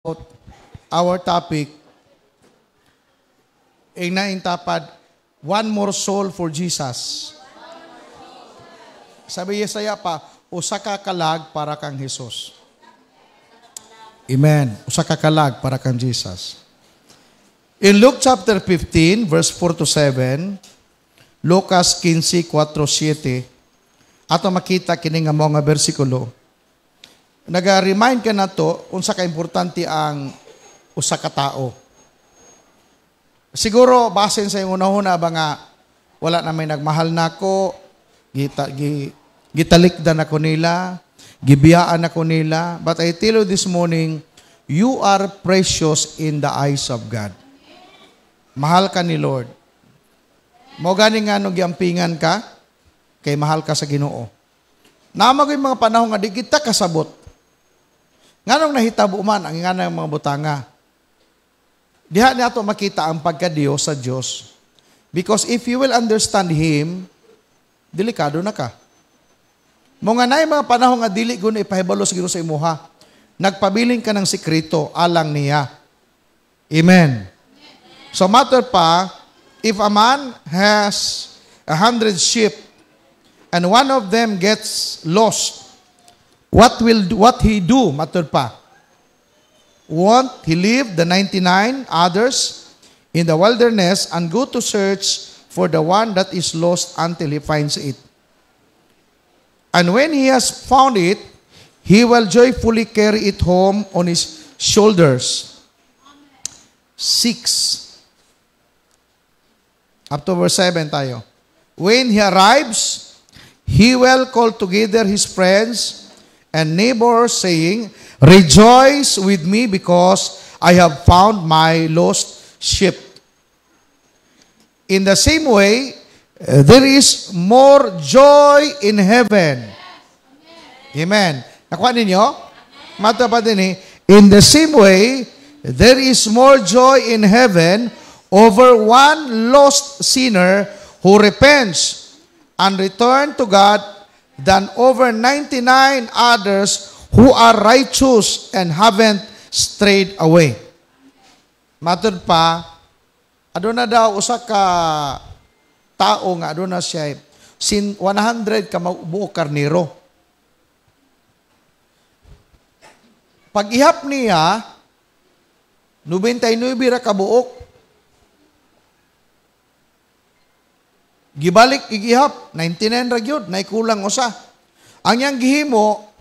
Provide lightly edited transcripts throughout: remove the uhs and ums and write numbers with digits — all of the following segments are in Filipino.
our topic ay naintapad, one more soul for Jesus. Sabi Yesaya pa, usa ka kalag para kang Jesus. Amen. Usa ka kalag para kang Jesus. In Luke chapter 15, verse 4 to 7, Lucas 15, 4, 7, ato makita kini nga mga bersikulo. Naga-remind ka na to unsa ka importante ang usa ka tao. Siguro basin sa yung una-una ba nga wala na may nagmahal nako, gitalikdan ako nila, gibiyaan ako nila, but I tell you this morning, you are precious in the eyes of God. Mahal ka ni Lord. Mo gani nga nung giampingan ka, kay mahal ka sa Ginoo. Namagoy mga panahon nga di kita kasabot. Nganong nahitabo man ang nga mga butanga. Diha niya ito makita ang pagka-Diyos sa Diyos. Because if you will understand Him, delikado na ka. Mga na mga panahon nga dili ko na ipahibalo sa Ginoo sa imuha. Nagpabiling ka ng sikreto, alang niya. Amen. So matter pa, if a man has 100 sheep and one of them gets lost, what he do? Matter pa. Won't he leave the 99 others in the wilderness and go to search for the one that is lost until he finds it? And when he has found it, he will joyfully carry it home on his shoulders. 6. Up to verse 7 tayo. When he arrives, he will call together his friends and neighbors, saying, rejoice with me because I have found my lost sheep. In the same way, there is more joy in heaven. Amen. Nakuha ninyo? Mata pa din in the same way, there is more joy in heaven over one lost sinner who repents and returns to God than over 99 others who are righteous and haven't strayed away. Matod pa, aduna daw usa ka tao nga aduna siya 100 ka buo karnero. Pag ihap niya 99 ra ka buok, gibalik igihap 99 ra gyud, nay kulang usa. Ang yang gihimo,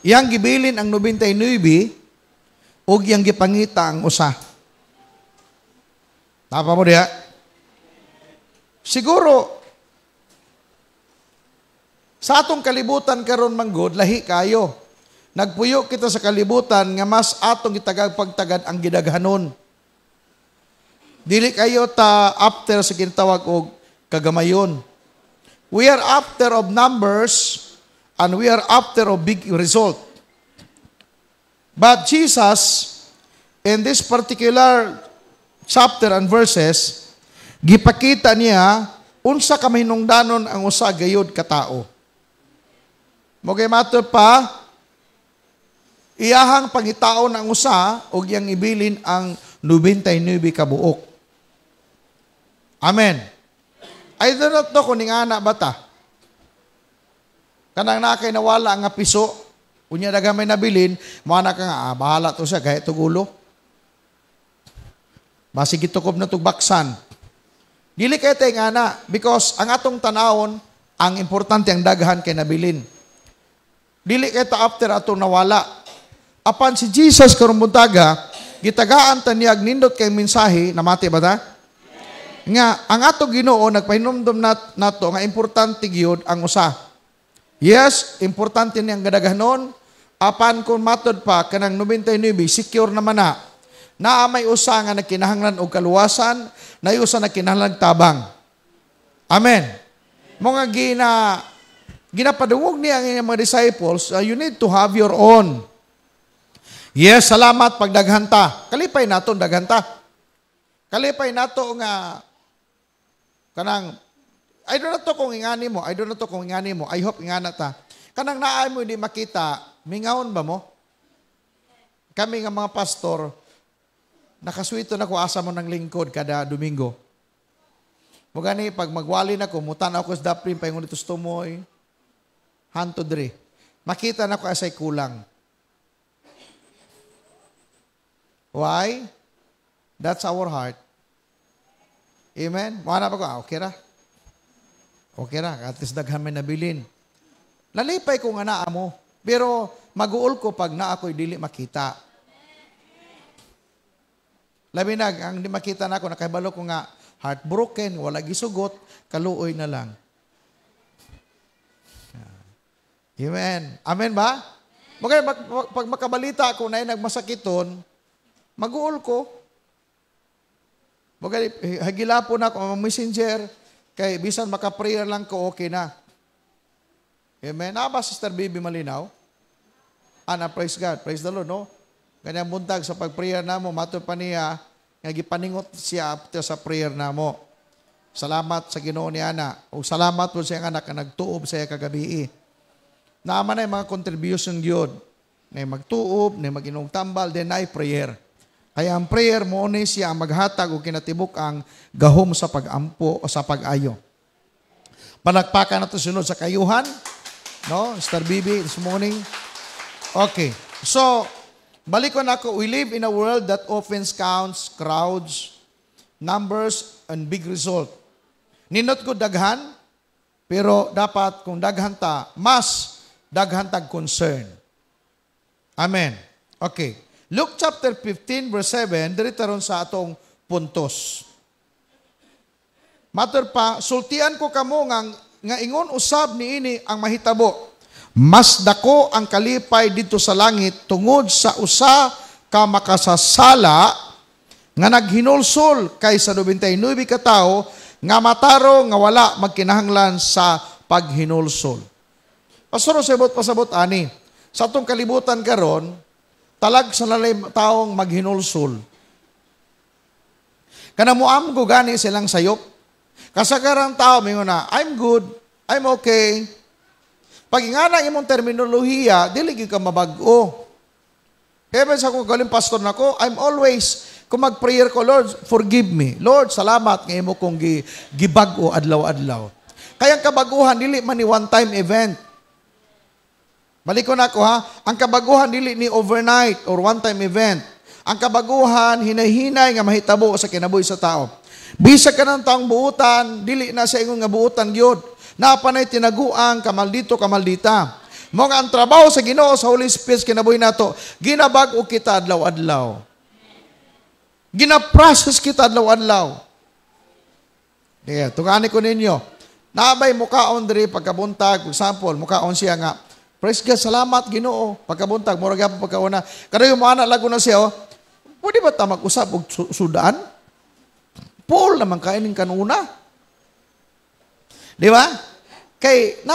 yang gibilin ang 99 ug yang gipangita ang usa. Tapa mo diha? Siguro sa atong kalibutan karon manggod lahi kayo. Nagpuyo kita sa kalibutan nga mas atong gitagag pagtagad ang gidaghanon. Dili kayo ta after sa ginatawag og kagamayon. We are after of numbers and we are after of big result. But Jesus, in this particular chapter and verses, gipakita niya unsa ka mahinungdanon ang usa gayud ka tao. Mogay matter pa, iyahang pangitaon ang usa og iyang ibilin ang 99 ka buok. Amen. I do not know kung nga bata. Kanang nakay nawala nga piso, unya dagamay nabilin, mana ka nga, bahala to siya, kahit tugulo. Basig itukob na tugbaksan. Dili kayo tayo nga na, because ang atong tanawon, ang importante ang daghan kay nabilin. Dili kayo ta after atong nawala. Apan si Jesus karumbuntaga, gitagaan ta niya nindot kay mensahe, namati ba ta? Nga, ang ato Ginoo nagpahinumdum nato nga importante gyud ang usa. Yes, importante niyang gadaghanon. Apan kung matod pa kanang 99 secure naman na. Naa may usa nga nagkinahanglan og kaluwasan, na usa nagkinahanglan tabang. Amen. Mga ginapadungog niya ang mga disciples, you need to have your own. Yes, salamat pagdaghanta. Kalipay nato daghanta. Kalipay nato nga kanang I don't know kung ingani mo. I hope ingana ta. Kanang naay mo hindi makita, mingawon ba mo? kami nga mga pastor, nakaswito na ko asa mo ng lingkod kada Domingo. Mugani, pag magwali na ko, mutan ako sa daprim, paingon ito tumoy, hanto dre. Makita na ko asay kulang. Why? That's our heart. Amen? Muna pa ko, okay ra. Okay ra, at least daghan may nabilin. Lalipay ko nga naa mo, pero mag-uol ko pag naa ko'y dili makita. Laminag, ang di makita na ako, nakahibalo ko nga, heartbroken, wala gisugot, kaluoy na lang. Amen. Amen ba? Pag makabalita ako na nagmasakiton, mag-uol ko. Hagilapon ako, messenger, kay bisan maka-prayer lang ko, okay na. Amen. Ba, Sister Bibi malinaw? Ana, praise God. Praise the Lord, no? Kanyang buntag sa pag-prayer na mo, mato pa niya, nga gipaningot siya after sa prayer na mo. Salamat sa Ginoo ni Ana. O salamat po sa anak na nagtuob sa iya kagabi. Naaman na yung mga contribution yun. Na magtuob, na mag-inong tambal, then na prayer. Kaya ang prayer mo ni siya ang maghatag o kinatibok ang gahom sa pag-ampo o sa pag-ayo. Palakpakan na ito sunod sa kayuhan. No? Sister Bibi, this morning. Okay. So, balik ko na ako. We live in a world that often counts crowds, numbers, and big result. Ninot ko daghan, pero dapat kung daghan ta, mas daghan tag concern. Amen. Okay. Luke chapter 15 verse 7, dirita ron sa atong puntos. Matter pa, sultian ko kamo nga ingon usab niini ang mahitabo. Mas dako ang kalipay dito sa langit tungod sa usa ka makasasala nga naghinulsol kaysa 99 ka tawo nga mataro nga wala magkinahanglan sa paghinulsol. Pastor, pasabot ani. Sa atong kalibutan karon, talag sa lalay taong maghinulsol. Kanamuam ko gani silang sayop. Kasagaran tao mingon na, I'm good, I'm okay. Pag ingana imong terminolohiya, dili gyud ka mabag-o. Kaya sa kung galing pastor nako, I'm always, kung mag-prayer ko, Lord, forgive me. Lord, salamat nga imo kong gibag-o adlaw-adlaw. Kaya ang kabaguhan, dili man ni one-time event. Balik ko na ako ha, ang kabaguhan dili ni overnight or one-time event. Ang kabaguhan, hinay-hinay nga mahitabo sa kinabuhi sa tao. Bisag ka ng taong buutan, dili na sa ingon nga buutan gyud. Napanay tinaguang kamaldito kamaldita. Mo nga ang trabaho sa Ginoo sa Holy Spirit kinabuhi nato, ginabag-o kita adlaw-adlaw. Gina-process kita adlaw-adlaw. Yeah, tungani ko ninyo. Nabay mukaon diri pagkabuntag, example, mukaon siya nga, praise God, salamat Ginoo. Pagkabuntag, mura gyapon pagkauna. Kada yung mga anak lago na siya, pwede ba ta mag-usap og sudaan? Paul naman kainin kanuna. Di ba? Kay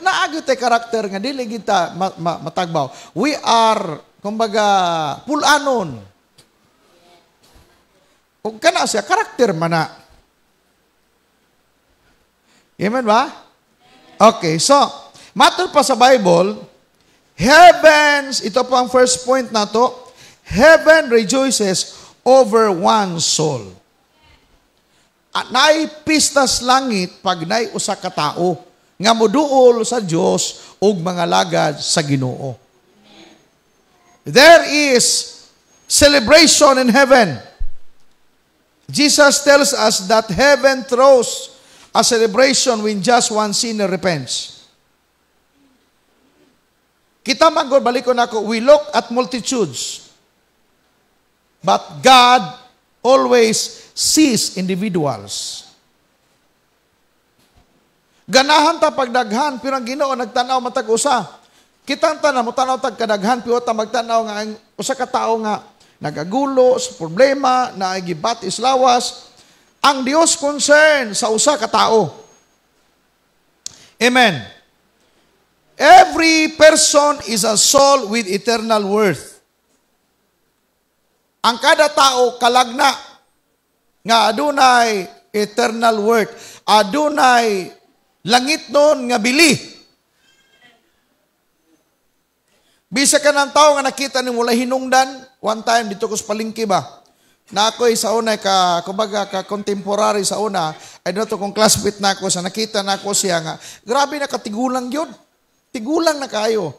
naagyo tay karakter nga dili kita matagbaw. We are kumbaga pulanon. Kung kana siya karakter man na. Amen ba? Okay, so matter pa sa Bible, heavens, ito po ang first point na to, heaven rejoices over one soul. At naipistas langit pag nai usa ka tao nga moduol sa Dios ug mga lagad sa Ginoo. There is celebration in heaven. Jesus tells us that heaven throws a celebration when just one sinner repents. Kita manggod balikon ako, we look at multitudes. But God always sees individuals. Ganahan ta pagdaghan, pero ang Ginoo nagtanaw matag usa. Kitang tanan mo tanaw tag kadaghan, pero ta magtanaw nga ang usa ka tawo nga nagagulo sa problema, naagibatis lawas. Ang Dios concern sa usa ka tao. Amen. Every person is a soul with eternal worth. Ang kada tao kalagna nga adunay eternal worth, adunay langit nun nga bili. Bisa ka ng tao nga nakita ni mula hinungdan. One time, dito ko sa palengke ba? Na ako'y sa una, kumbaga, contemporary sa una, ay dito kong classmate na ako, sa nakita na ako siya nga, grabe na katigulang yun. Tigulang na kayo.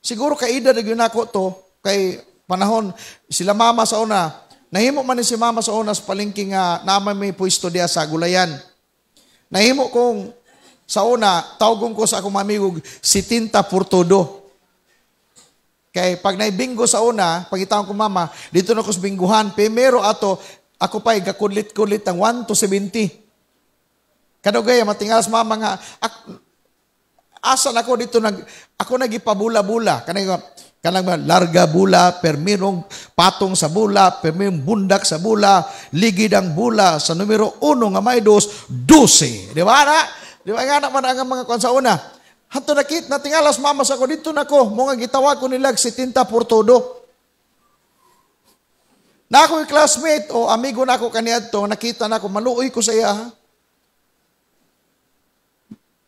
Siguro kaida na yun ako to, kay panahon, sila mama sa una, nahimo man ni si mama sa una sa palengke nga, naman may pwesto diya sa gulayan. Nahimo kong, sa una, tawagong ko sa akong mamigog, si Tinta Portodo. Kay pag naibinggo sa una, pagitawag ko mama, dito na ko sa bingguhan, pero ato, ako pa'y gakulit-kulit ang 1 to 70. Kadugay, matingas mama nga, asan ako dito, ako nagipabula-bula. Kanang larga bula, permirong patong sa bula, permirong bundak sa bula, ligid ang bula, sa numero 1 nga may 12. Di ba na? Di ba nga naman ang mga kwan sa una? Hanto nakit, natingalas mama sa ko, dito na ko, mga gitawag ko nilag si Tinta Portodo. Na ako'y classmate o amigo na ako kaniyadto, nakita na ako, maluoy ko sa iya, ha?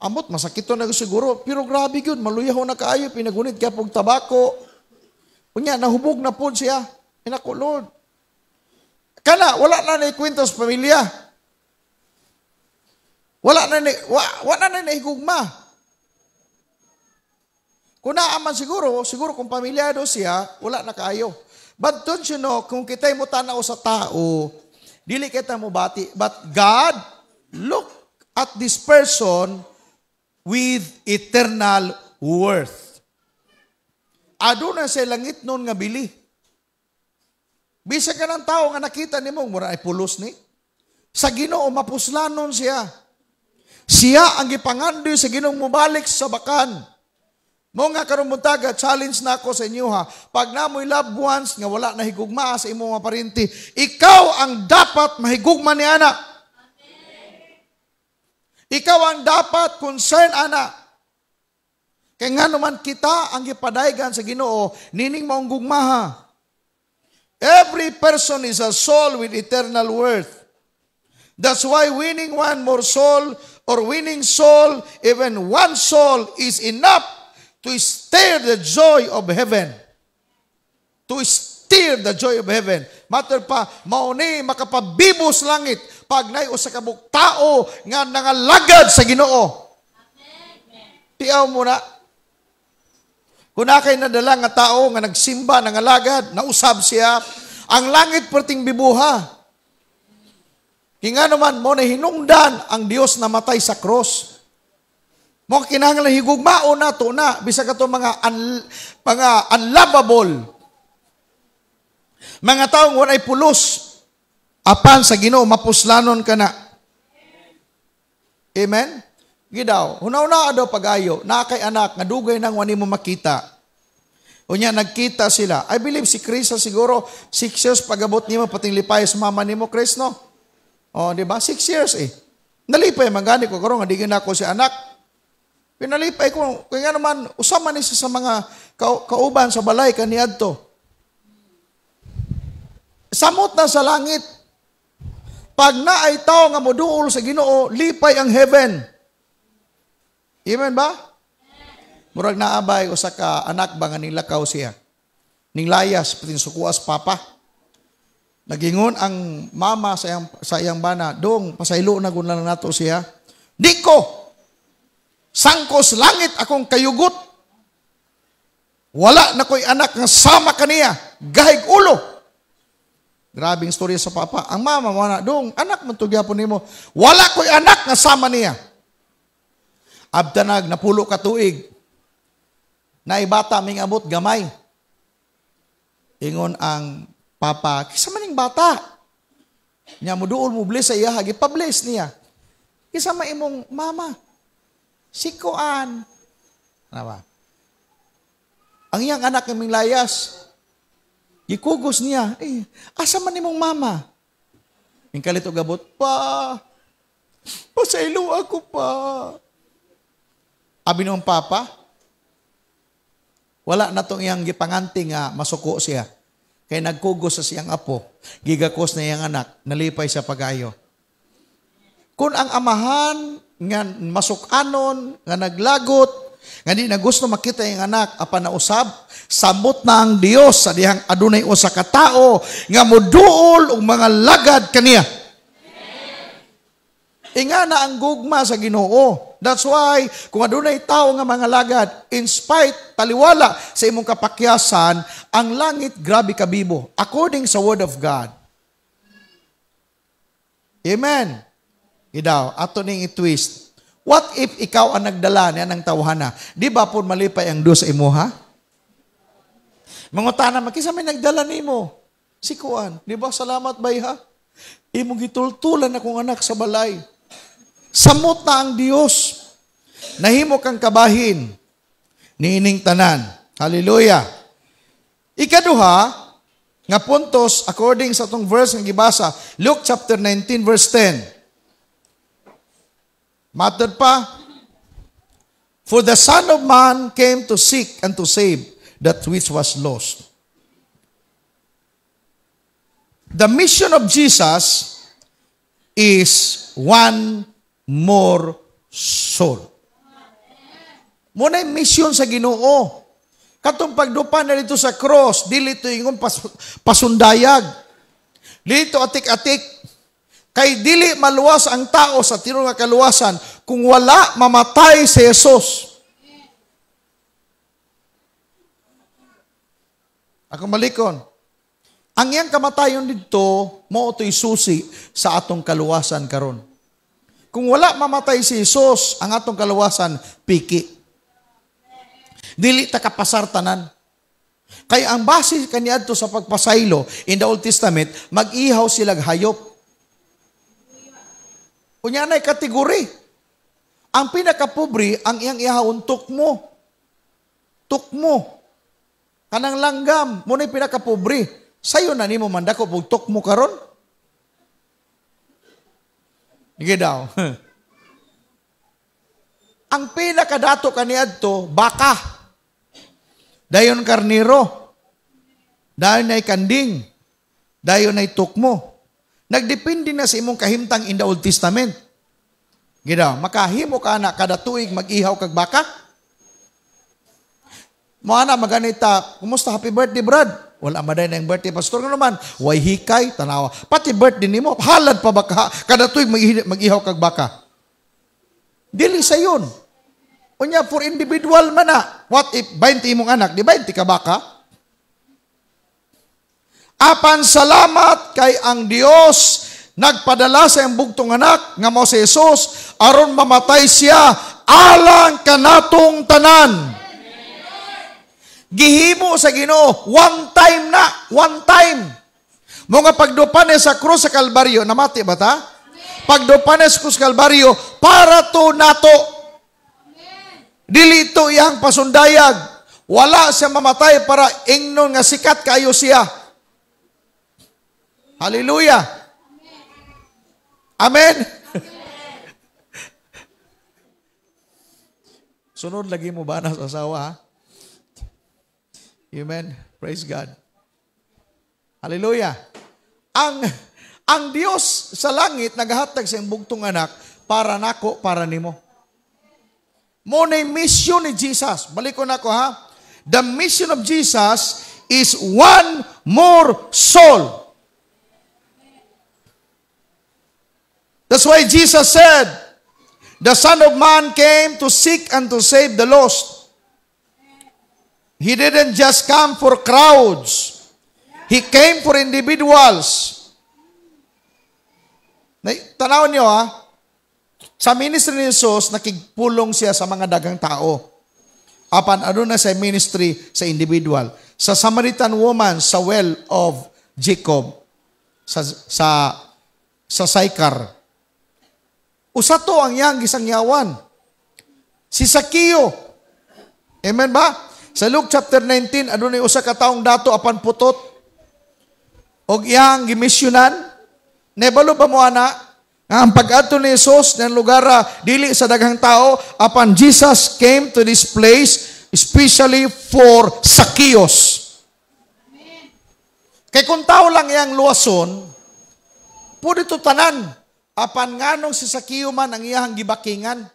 Amot, masakit to na siguro, pero grabe yun, maluyaw na kaayo, pinagunit kaya pong tabako. Kunya, nahubog na po siya. Inako, Lord. Kana, wala na na ikwento sa pamilya. Wala na na ihugma. Kung naaman siguro kung pamilyado siya, wala na kayo. But don't you know, kung kita'y mo tanaw sa tao, dili kita mo bati. But God, look at this person with eternal worth. Ado na sa langit nun nga bili. Bisa ka ng tao nga nakita ni mo, mura ay pulos ni. Sa Ginoo, mapuslanon siya. Siya ang gipangandoy sa Ginoong mubalik sa bakan. Mo nga karon buntaga, challenge na ako sa inyo ha. Pag namoy loved ones nga wala na higugma sa imong mga parinti, ikaw ang dapat mahigugma ni ana. Ikaw ang dapat concern ana. Kaya nga naman kita ang gipadaygan sa Ginoo, nining maong gugmaha. Every person is a soul with eternal worth. That's why winning one more soul or winning soul, even one soul is enough to stir the joy of heaven. To stir the joy of heaven. Matter pa, mauni makapabibos langit pag nay usa ka buk tao nga nangalagad sa Ginoo. Tiaw mo na. Kung nakay nadala nga tao nga nagsimba, nangalagad, nausab siya, ang langit perting bibuha. Kinga naman mo na hinungdan ang Dios na matay sa cross. Mo kinahanglan higugmao na to na bisa ka to mga unlovable. Mga taong walay pulos apan sa Ginoo mapuslanon ka na. Amen. Gidaw, hunaw-na daw pagayo na kay anak nga dugay nang wani mo makita. Unya nagkita sila. I believe si Chris siguro 6 years pagabot nimo pating lipay sa mama nimo Chris no. Oh, di ba? 6 years eh. Nalipay magani ko karon nga digin ako si anak. Pinalipay ko, kaya nga naman, usama ni sa mga kauban sa balay kaniadto. Samot na sa langit. Pag naay tao nga moduol sa Ginoo, lipay ang heaven. Amen ba? Murag naabay, usa ka anak ba nga nilakaw siya. Ning layas, patin sukuas papa. Nagingon ang mama sa iyang bana, dong, pasaylo na guna na nato siya. Di ko! Sangkos langit akong kayugot. Wala na ko'y anak nga sama kaniya. Gahig ulo. Grabing storya sa papa. Ang mama mo na, dong, anak mo to gyapon nimo. Wala ko'y anak nga sama niya. Abdanag, napulo ka tuig. Naibata ming abot gamay. Ingon ang papa, kisa maning bata. Nya mo duol mo bless sa iya, hagi pa-bless niya. Kisa maimong mama. Sikuan. Ano ba? Ang iyang anak naming layas, ikugos niya, asa man nimong mama? Yung kalito gabot, pa, pasaylo ako pa. Abi nung papa, wala na tong iyang gipanganti nga masuko siya. Kaya nagkugos sa siyang apo, gigakos na iyang anak, nalipay sa pagayo. Kung ang amahan nga masukanon, nga naglagot, nga di na gusto makita yung anak, apa na usab, Samot na ang Dios sa dihang adunay usa ka tao nga moduol og mga lagad kaniya. Inga na ang gugma sa Ginoo. That's why, kung adunay tao nga mga lagad, in spite, taliwala sa imong kapakyasan, ang langit grabe kabibo. According sa Word of God. Amen. Idaw, ato ning i-twist. What if ikaw ang nagdala niya ng tawhana? Di ba po malipay ang Diyos sa imo, ha? Mangutana, makisa may nagdala nimo. Si Kuan, di ba? Salamat bay, ha? Imo gitultulan akong anak sa balay. Samot na ang Diyos. Nahimo kang kabahin. Niining tanan. Hallelujah. Ikaduha, nga puntos, according sa itong verse ng gibasa, Luke chapter 19, verse 10. Matod pa, for the Son of Man came to seek and to save that which was lost. The mission of Jesus is one more soul. Muna yung mission sa Ginoo. Katong pagdupa na dito sa cross, dili ito yung pasundayag. Dili ito atik-atik. Kay dili maluwas ang tao sa tiro nga kaluwasan kung wala mamatay si Jesus. Ako malikon. Ang iyang kamatayon dito, mo ito'y susi sa atong kaluwasan karon. Kung wala mamatay si Jesus, ang atong kaluwasan, piki. Dili ta kapasar tanan. Kaya ang base kaniadto sa pagpasaylo in the Old Testament, mag-ihaw silang hayop. Kunya na'y kategori. Ang pinakapobre, ang iyang ihawon, tukmo. Tukmo. Kanang langgam, muna'y pinakapobre. Sayo na ni mo mandako, pag tukmo karon. Sige daw. Ang pinakadato kaniadto, baka. Dayon karniro. Dayon ay kanding. Dayon ay tukmo. Nagdepende na sa imong kahimtang in the Old Testament. Gida, makahimo ka na kada tuig mag-ihaw kag baka? Mo ana maganita, kumusta, happy birthday, Brad? Wala maday na yung birthday, pastor nga naman. Way hikay, tanawa. Pati birthday nimo, halad pa baka kada tuig mag-ihaw kag baka. Dili sa yun. Unya, for individual man na. What if 20 imong anak, di 20 ka baka? Apan salamat kay ang Dios nagpadala sa iyang bugtong anak nga mo si Jesus aron mamatay siya alang kanatong tanan. Gihimo sa Ginoo one time na, one time. Mga pagdupan niya sa krus sa Kalbaryo, namati ba ta? Pagdupan niya sa krus sa Kalbaryo para to nato. Dili ito iyang pasundayag. Wala siya mamatay para ingnon nga sikat kayo siya. Hallelujah. Amen. Sunod lagi mo ba na sa asawa, ha? Amen. Praise God. Hallelujah. Ang Diyos sa langit nagahatag sa bugtong anak para nako, para nimo. Mo na mission ni Jesus. Balik ko nako, ha? The mission of Jesus is one more soul. That's why Jesus said, the Son of Man came to seek and to save the lost. He didn't just come for crowds. He came for individuals. Tanaw niyo, ha? Sa ministry ni Jesus, nakigpulong siya sa mga dagang tao. Apan ano na sa ministry sa individual. Sa Samaritan woman sa well of Jacob, sa Sychar. Usa to ang iyang gisangyawan. Si Zaccheo. Amen ba? Sa Luke chapter 19, adunay usa ka taong dato apan putot. Og iyang gimisyonan. Nebalo ba mo ana? Nga ang pag-adto ni Jesus ng lugar dili sa daghang tao, apan Jesus came to this place especially for Zacchaeus. Kay kung tao lang iyang luwason, pwede to tanan. Apan nganong si Zaccheo man ang iyang gibakingan.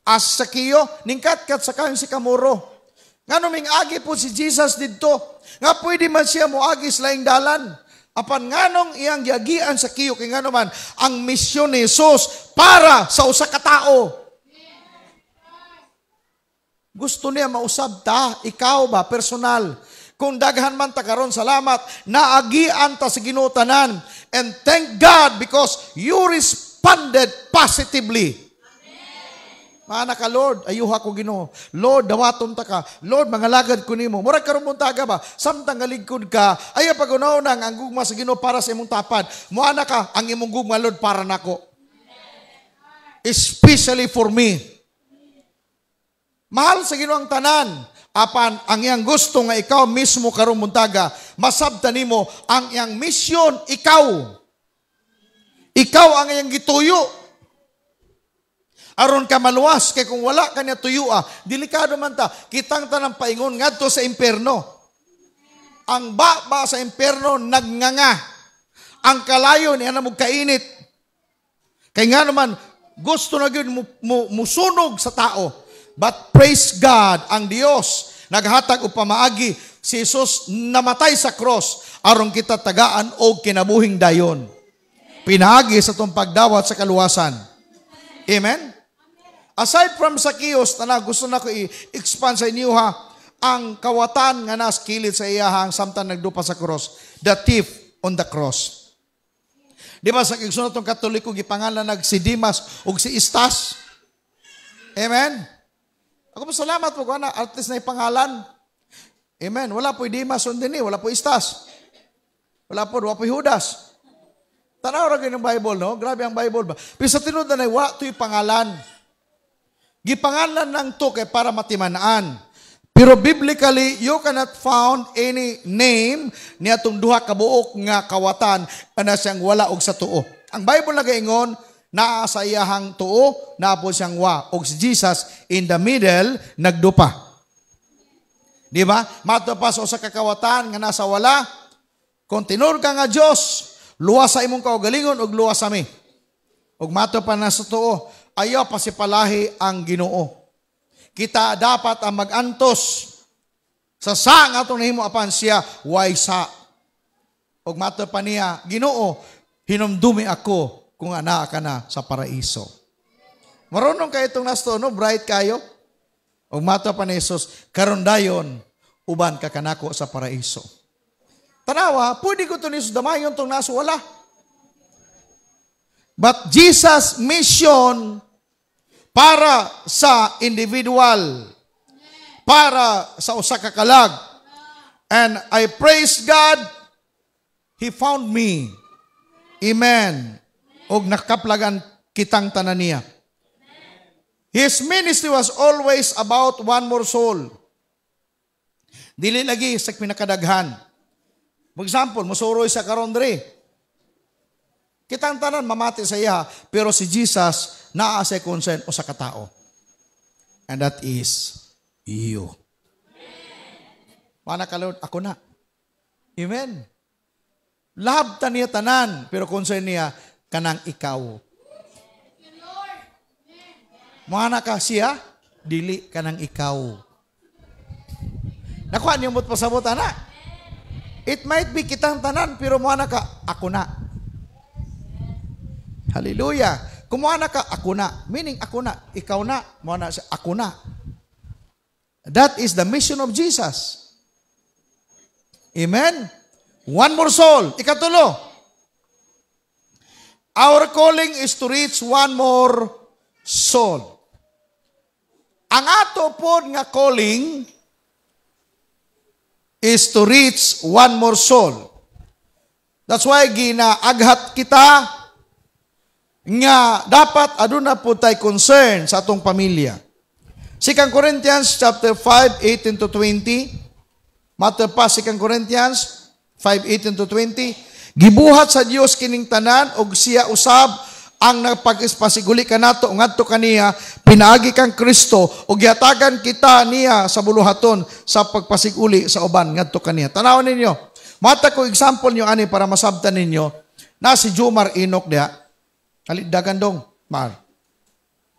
As Zaccheo, ningkat-kat sa kang si Kamuro. Ngano ming agi po si Jesus didto. Nga pwede man siya moagi sa laing dalan. Apan nganong iyang giagian sa kiyo kay ngano man ang misyon ni Jesus para sa usa ka tao. Gusto niya mausab ta, ikaw ba personal. Kung daghan man ta karon, salamat, naagian ta sa Ginoo tanan. And thank God because you responded positively. Maana ka, Lord, ayuha ko Ginoo. Lord, dawaton ta ka. Lord, mangalagad ko nimo. Murag karon muntaga ba? Samtang galigkod ka, ayo pagunaw nang ang gugma sa Ginoo para sa imong tapad. Moana ka ang imong gugma, Lord, para nako. Especially for me. Mahal sa Ginoo ang tanan. Apan ang iyang gusto nga ikaw mismo karong muntaga, masabtan nimo ang iyang misyon ikaw. Ikaw ang iyang gituyo. Aron ka maluwas kay kung wala kanya tuyo delikado man ta. Kitang tanang paingon ngadto sa impierno. Ang ba sa impierno nagnganga. Ang kalayo niya na magkainit. Kay nga naman gusto na gyud musunog sa tao. But praise God, ang Dios naghatag og pamaagi si Jesus namatay sa cross aron kita tagaan og kinabuhing dayon. Pinaagi sa tong pagdawat sa kaluwasan. Amen. Aside from Zacchaeus, gusto na ko i-expand sa inyo ang kawatan nga nas kilid sa iyahang samtang nagdupa sa cross. The thief on the cross. Di ba sa kigsunod tong Katoliko gipangalan si Dimas ug si Istas? Amen. Ako salamat po ko na at least na ipangalan. Amen. Wala po Dimas undini, wala po Istas. Wala po Judas. Tanaw ra gyud ang Bible, no? Grabe ang Bible ba. Pero sa tinud na wala to'y pangalan. Gipangalan lang to kay para matimanaan. Pero biblically, you cannot found any name niya itong duha kabuok nga kawatan na siyang wala og sa tuo. Ang Bible nagaingon, naa sa iyahang tuo, naa po siyang wa. Og si Jesus, in the middle, nagdupa. Di ba? Mato pa sa usa ka kawatan nga nasa wala, kung tinur ka nga Diyos, luwas sa imong kaugalingon og luwas sa mi. Og mato pa na sa tuo, ayaw pasipalahi ang Ginoo. Kita dapat ang magantos sa sang atong nahimo apan siya waysa. Og mato pa niya, Ginoo, hinumdumi ako kung ana ka na sa paraiso. Marunong kayo itong nasto, no? Bright kayo. Og mato pa ni Jesus, karon dayon uban ka kanako sa paraiso. Tanawa, pwede ko ito ni Jesus damayon itong naso, wala. But Jesus' mission para sa individual, para sa usa ka kalag. And I praise God, He found me. Amen. Og nakaplagan kitang tanan niya. His ministry was always about one more soul. Dili lagi sa pinakadaghan. For example, musuroy sa karondre. Kitang tanan mamati sa iya, pero si Jesus naa sa concern o sa katao. And that is you. Mana ka Lord, ako na. Amen. Love ta niya tanan, pero concern niya kanang ikaw. Mana ka siya, dili kanang ikaw. Nakuha niyo mo't pasabot ana. It might be kitang tanan, pero mana ka, ako na. Hallelujah. Kumuha ka, ako na. Meaning, ako na. Ikaw na. Muha siya, ako na. That is the mission of Jesus. Amen? One more soul. Ikatulo. Our calling is to reach one more soul. Ang ato po nga calling is to reach one more soul. That's why ginaaghat kita nga dapat aduna po tay concern sa atong pamilya. 2 Corinthians chapter 5, 18 to 20. Mato pa 2 Corinthians 5, 18 to 20. Gibuhat sa Dios kining tanan og siya usab ang nagpag-ispasiguli kanato ngadto kaniya pinaagi kang Kristo og gihatagan kita niya sa buluhaton sa pagpasiguli sa uban ngadto kaniya. Tanawon ninyo. Mata ko example nyo ani para masabtan ninyo na si Jomar Enoch diha. Dali dagan dong, Mar.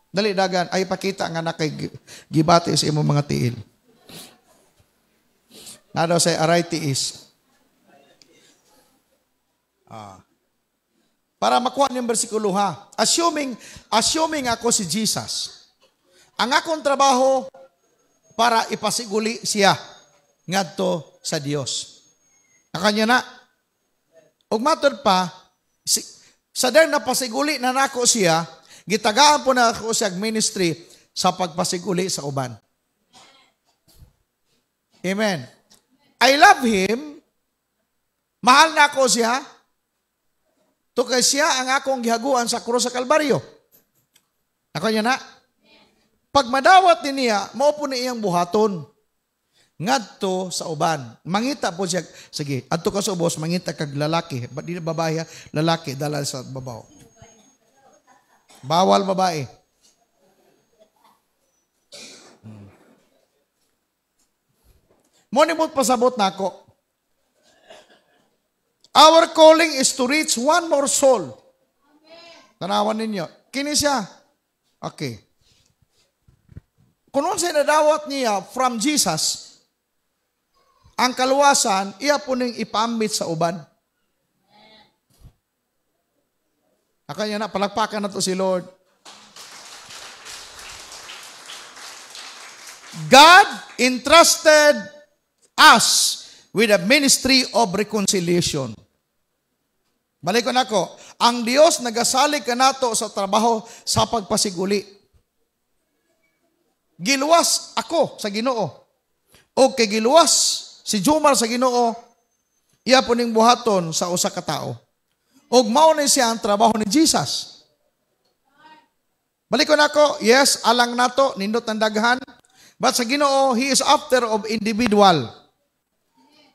Dali dagan ay pakita nga nakay gibati sa imong mga tiil. Ano say aray tiis. Para makuha niyong bersikulo ha. Assuming ako si Jesus. Ang akong trabaho para ipasiguli siya ngadto sa Dios. Nakanya na. Ug matod pa, sa der na pasiguli na nako siya, gitagaan po na ako siya ministry sa pagpasiguli sa uban. Amen. I love Him. Mahal na ako siya. Tukay siya ang akong gihaguan sa krus sa Kalbaryo. Nakanya na. Pag madawat ni niya, mao po ni iyang buhaton. Ngadto sa uban. Mangita po siya, sige, adto ka sa ubos, mangita kag lalaki. Di na babae, lalaki, dala sa babaw. Bawal babae. Monimot pasabot na ako. Our calling is to reach one more soul. Tanawan ninyo. Kini siya. Okay. Kung siya nadawat niya from Jesus, ang kaluwasan, iya po ning ipamit sa uban. Akanya na, palakpakan na to si Lord. God entrusted us with a ministry of reconciliation. Balik ko na ako. Ang Diyos nagasalig ka nato sa trabaho sa pagpasiguli. Giluwas ako sa Ginoo. O kay giluwas si Jomar sa Ginoo, iya po ning buhaton sa usa ka tao. Og mao ni siya ang trabaho ni Jesus. Balik ko na ako. Yes, alang nato nindot ang daghan. But sa Ginoo, He is after of individual.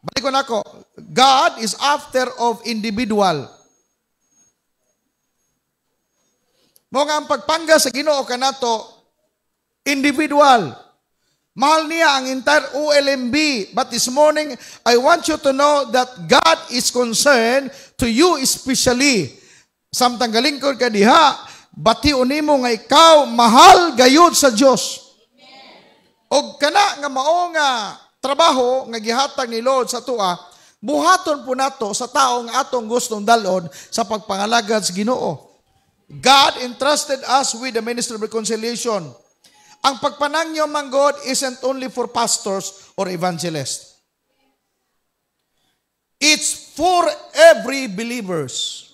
Balik ko na ako. God is after of individual. Mo nga ang pagpangga sa Ginoo kanato individual. Mahal niya ang entire ULMB. But this morning, I want you to know that God is concerned to you especially. Samtang galingkod ka diha, bation nimo nga ikaw mahal gayud sa Dios. Og kana nga mao nga trabaho nga gihatag ni Lord sa tua, buhaton po nato sa tao nga atong gustong dalon sa pagpangalagad sa Ginoo. God entrusted us with the ministry of reconciliation. Ang pagpanangyo man God isn't only for pastors or evangelists. It's for every believers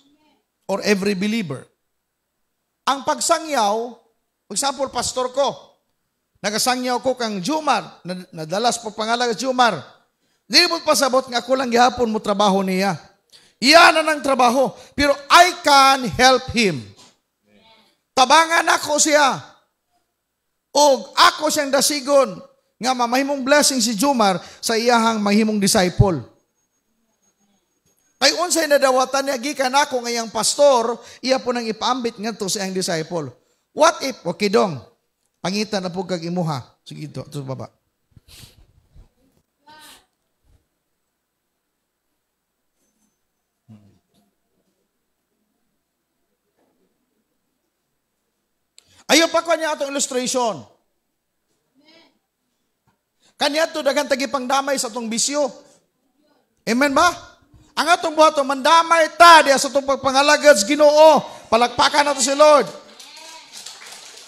or every believer. Ang pagsangyaw, for example, pastor ko, nagasangyaw ko kang Jomar, nadalas po pangalan Jomar. Di mo pasabot nga ako lang gihapon mo trabaho niya. Iyan na ng trabaho, pero I can help him. Tabangan ako siya. O ako siyang dasigon nga mamahimong blessing si Jomar sa iyahang mahimong disciple. Kay unsay nadawatan niya gikan ako ngayang pastor, iya po nang ipaambit ngadto sa iyang disciple. What if okay dong? Pangitan na po kag imuha. Sige ito baba. Ayaw pa ko niya atong illustration. Kanya ito daghang tagipangdamay sa atong bisyo. Amen ba? Ang atong buhaton, mandamay ta diya sa atong pagpangalagad sa Ginoo. Palakpakan nato si Lord.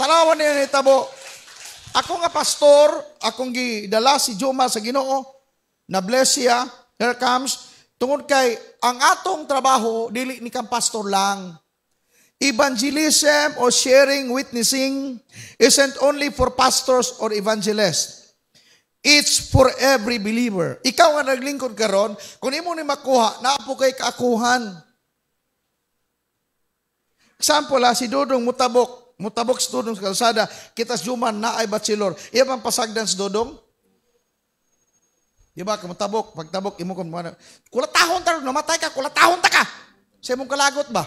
Tanawan niya ni tabo. Ako nga pastor, akong gidala si Jomar sa Ginoo, na bless siya, here comes, tungod kay ang atong trabaho, dili ni kang pastor lang. Evangelism or sharing, witnessing isn't only for pastors or evangelists. It's for every believer. Ikaw nga naglingkod karon, kung imo ni makuha, naapo kay kaakuhan. Example si Dodong mutabok si Dodong sa kalsada, kitas Jomar na ay bachelor. Iya bang pasagdan si Dodong? Di ba, mutabok, pagtabok, imo kung kulatahon ta, namatay ka, kulatahon ta ka. Sa imong kalagot ba?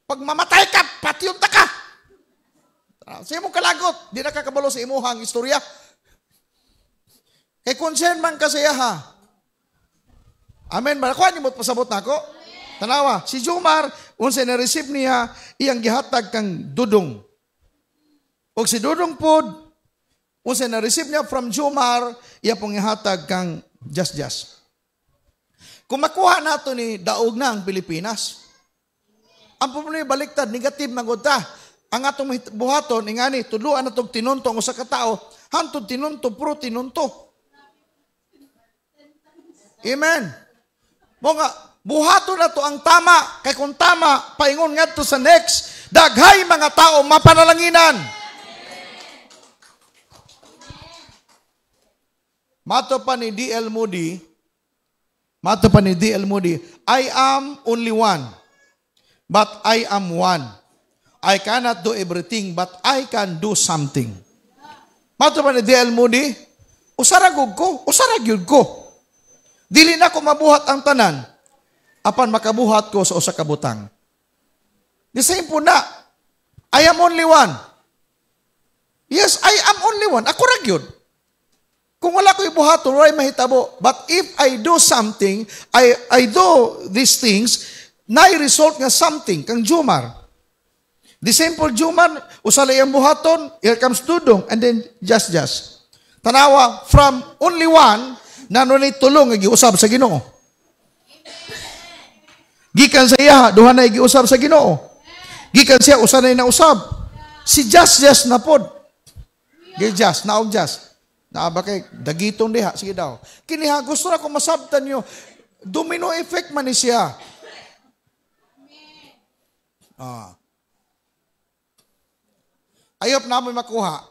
Pag mamatay ka, patiyong ta ka. Sa imong kalagot, di na kakabalo sa imuhang istorya. Kay concern man kasi ha. Amen. Malakuan niyo mo pasabot na ako. Tanawa, si Jomar, unsay na-receive niya, iyang gihatag kang Dodong. O si Dodong pod, unsay na-receive niya from Jomar, iya pong ihatag kang Just. Kung makuha nato ni daog na ang Pilipinas, ang problema baliktad, negative magunta. Ang atong buhaton, ingani, tuluan na itong tinunto ang usa ka tao, hantod tinunto, puro tinunto. Amen. Mga buhaton na to ang tama, kay kung tama, paingon nga to sa next, daghay mga tao mapanalanginan. Mato pa ni D.L. Moody, I am only one, but I am one. I cannot do everything, but I can do something. Mato pa ni D.L. Moody, usaragyod ko. Dili na ko mabuhat ang tanan, apan makabuhat ko sa usa ka butang. The same po na, I am only one. Yes, I am only one. Ako ragyod. Kung wala ko ibuhaton, wala mahitabo. But if I do something, I do these things, na-result nga something, kang Jumar. The same po Jumar, usalay ang buhaton, here comes Dudong, and then just. Tanawa, from only one, na nunay tulong, giusab sa Ginoo. Gikan sa iya, duha na giusab sa Ginoo. Gikan siya, usanay na usab. Si just na pod. Just, naog just. Naaba kay, dagitong diha, sige daw. Kiniha, gusto na kong masabtan nyo. Domino effect man ni siya. Ayop na mo makuha.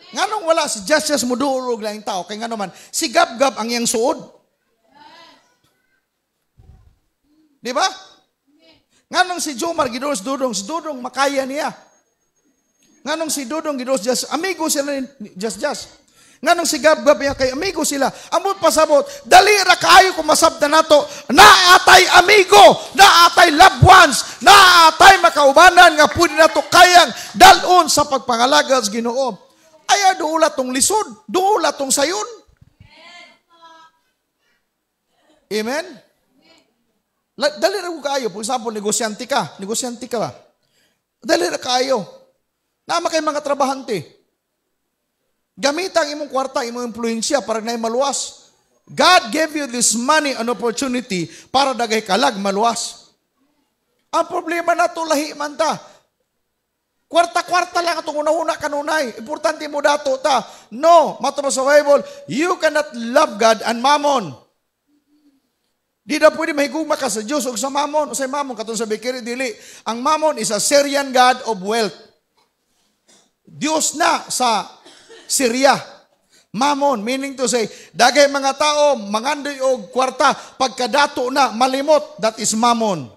Nganong wala si just mo duulog lang yung tao, kay nga naman, si gab-gab ang iyang suod. Di ba? Nganong si Jomar gidos Dudong, si Dudong makaya niya. Nganong si Dudong gidos just, amigo sila ni just. Nganong si gab-gab niya kay amigo sila. Amot pasabot, dali ra kaayo kung masabtan nato, naatay amigo, naatay loved ones, naatay makaubanan nga pwede nato kayang dalon sa pagpangalaga sa Ginoo. Ay, doula tong lisod, doula tong sayon. Amen? Dali ra ko kayo. For example, negosyante ka ba? Dali ra kayo. Nama kay mga trabahante. Gamitan imong kwarta, imong impluensya para na maluwas. God gave you this money and opportunity para dagay kalag maluwas. Ang problema na to, lahi man ta. Kwarta-kwarta lang itong una-una kanunay. Importante mo dato ta. No, matama sa Bible, you cannot love God and mammon. Di na pwede mahigugma ka sa Diyos o sa mammon. O sa mammon, katong sa Bikiri, dili. Ang mammon is a Syrian god of wealth. Diyos na sa Syria. Mammon, meaning to say, dagay mga tao, mangandoy o kwarta, pagkadato na, malimot, that is mammon.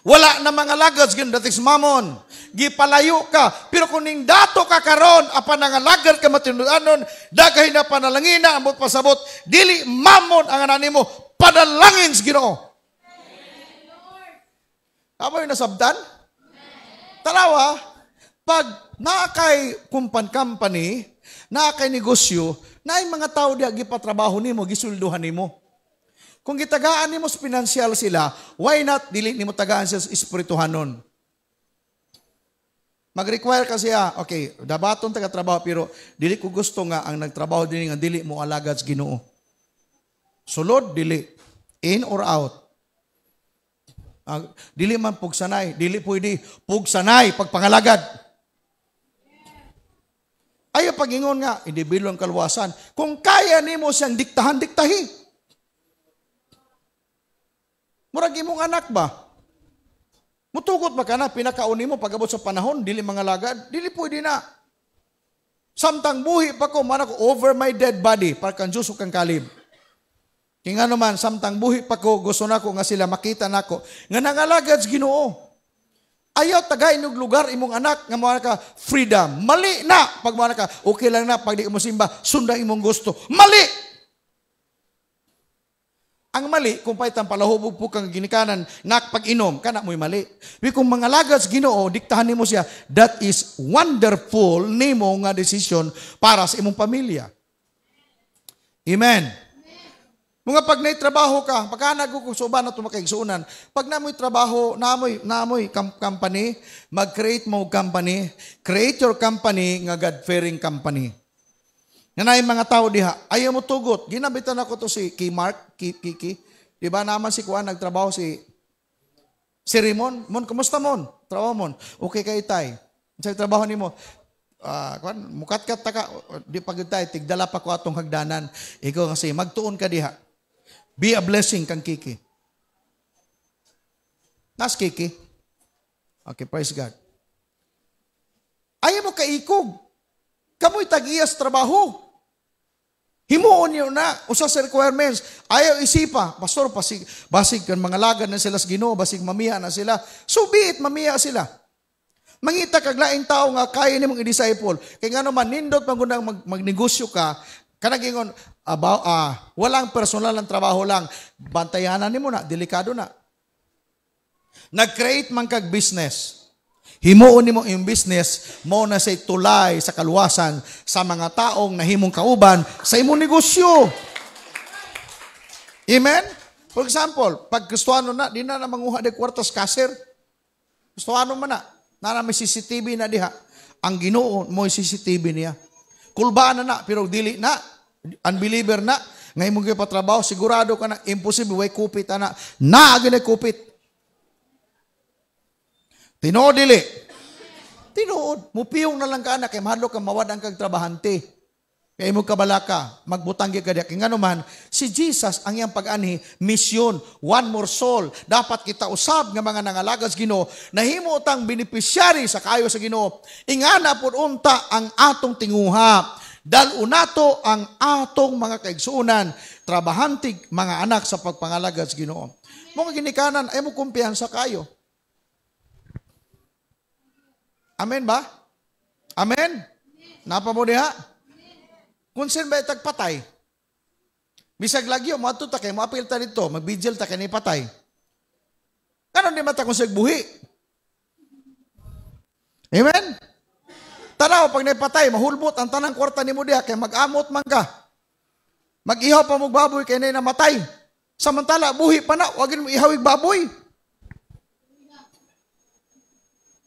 Wala na mga lagads, that is mammon. Gipalayo ka. Pero kung ning dato ka karon, apan nga lagad ka matinudanon, dagay na panalangina, amot pasabot, dili mammon ang anani mo, padalangin sa Ginoo. Amoy nasabdan? Talawa, pag nakay company, nakay negosyo, naay mga tao diya gipatrabaho nimo, gisulduhan nimo. Kung gitagaan nimo sa financial sila, why not dili nimo tagaan sa espirituhanon? Mag-require ka siya, okay, dabaton taga-trabaho, pero dili ko gusto nga ang nagtrabaho din nga dili mo alagad sa Ginoo. Sulod, dili. In or out. Dili man pugsanay, dili pwede pugsanay pagpangalagad. Ayaw pagingon nga, hindi bilong kaluwasan. Kung kaya nimo siyang diktahan, diktahi. Murag imong anak ba? Mutugot ba ka na, pinakauni mo pag-abot sa panahon, dili mga lagad? Dili pwede na. Samtang buhi pa ko, man ako over my dead body, para kang Diyos o kang kalib. Kaya nga naman, samtang buhi pa ko, gusto na ko nga sila makita na ko, nga nangalagad sa Ginoo. Ayaw tagay inog lugar imong anak, nga mga ka, freedom. Mali na. Pag mga ka, okay lang na, pag di ka mo simba, sundan imong gusto. Mali! Ang mali, kung paitang palahubog po kang ginikanan, nakpag-inom, kana mo'y mali. Pero kung mga lagad sa Ginoo, diktahan nimo siya, that is wonderful nimo nga decision para sa imong pamilya. Amen. Mga pag naitrabaho ka, pagka nagkukusuban na tumakigsuunan, pag namoy trabaho, namoy company, mag-create mo company, create your company nga God-fearing company. Nga na yung mga tao diha, ayaw mo tugot. Ginabitan ako to si Mark, Kiki. Di ba naman si Kuan, nagtrabaho si Rimon. Mon, kumusta Mon? Trabaho Mon. Okay kay Tay. Sa trabaho ni mo, Kuan, mukat-kat ka, di pagod tayo, tigdala pa ko atong hagdanan. Ikaw kasi, magtuon ka diha. Be a blessing kang Kiki. Nas Kiki. Okay, praise God. Ayaw mo kaikog. Kamo'y tag-iyas trabaho. Himuon niyo na, usa sa requirements. Ayaw isipa, pastor, basig kan mga lagad na sila sa Ginoo, basig mamiya na sila. So be it, mamiya sila. Mangita kag laing tao nga kaya nimong i-disciple. Kay nga naman, nindot magundang magnegosyo ka, kanang ingon, walang personal ang trabaho lang. Bantayanan nimo na, delikado na. Nag-create man kag business. Himuon nimo yung business, mo na say tulay sa kaluwasan sa mga taong nahimong kauban sa imong negosyo. Amen? For example, pag gustuhan na, di na manguha de kwartos kasir. Gustuhan man na may CCTV na diha. Ang Ginoo mo CCTV niya. Kulbaan na pero dili na. Unbeliever na. Ngayon mo kayo patrabaho, sigurado ka na, imposible, way kupit na. Agad ay kupit. Tinuod dili. Tinuod. Mupiyong na lang ka na, kay mahadlo ka mawad ang kagtrabahante. Kaya mo kabalaka, magbutang ka diya. Kaya nga naman, si Jesus ang iyang pag-anhi, mission, one more soul. Dapat kita usab nga mga nangalagas Ginoo, nahimo tang beneficiary sa kayo sa Ginoo. Ingana pud unta ang atong tinguha. Dal unato ang atong mga kaigsuunan, trabahantig mga anak sa pagpangalagas Ginoo. Mga ginikanan, ay mo kumpiyansa kayo. Amen ba? Amen? Napa mo diha? Kung sin ba itagpatay? Bisag lagyo, mato ta kay maapil ta dito, magbigil ta kay ni patay. Ano di mata kung sagbuhi? Amen? Tanaw, pag naipatay, mahulbot ang tanang kwarta ni mo diha, kay mag-amot man ka. Mag-ihaw pa mong baboy kay na namatay. Samantala, buhi pa na, wag mo ihawig baboy.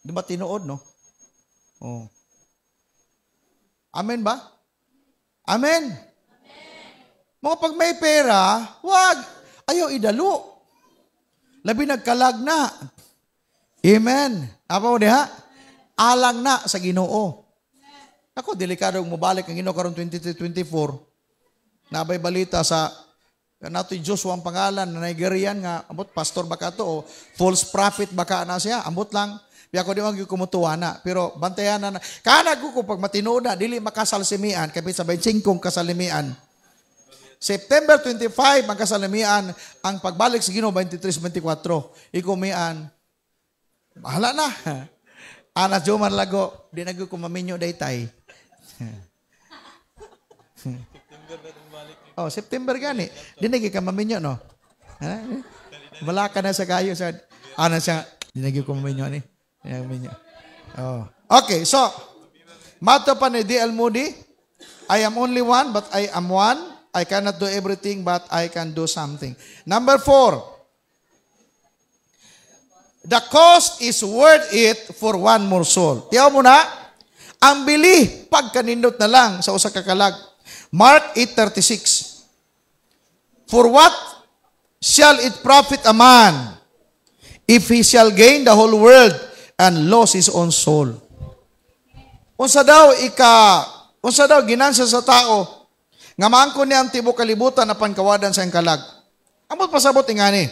Di ba tinuod, no? Oh. Amen ba? Amen. Mga pag may pera, wag. Ayaw idalo. Labi nagkalag na. Amen. Apa mo diha? Alang na sa Ginoo. Ako, delikado mo balik ang Ginoo karon 2024. Nabay balita sa nato Joshua ang pangalan na Nigerian nga, ambot pastor baka to o false prophet baka na siya, ambot lang. Biya ko di man gyud kumutuwa na, pero bantayan na. Kana ko pag matinood na dili makasalsimian kapit sa 25 kasalimian. September 25 ang kasalimian, ang pagbalik sa Ginoo 23-24. Ikumian. Bahala na. Ana Jomar Lago, di na gyud ko maminyo daytay. Oh, September gani. Di na gyud ka maminyo no. Wala ka na sa kayo sa ana siya, di na gyud ko maminyo ni. Oh. Okay, so, mato pa ni D.L. Moody, I am only one, but I am one. I cannot do everything, but I can do something. Number 4, the cost is worth it for one more soul. Tiyaw mo na, ang bili, pagkanindot na lang sa usa ka kalag. Mark 8:36. For what shall it profit a man if he shall gain the whole world and lose his own soul? Unsa daw ginansya sa tao nga maangkon niya ang tibuok kalibutan na pankawadan sa iyang kalag. Amot pasabot ingani.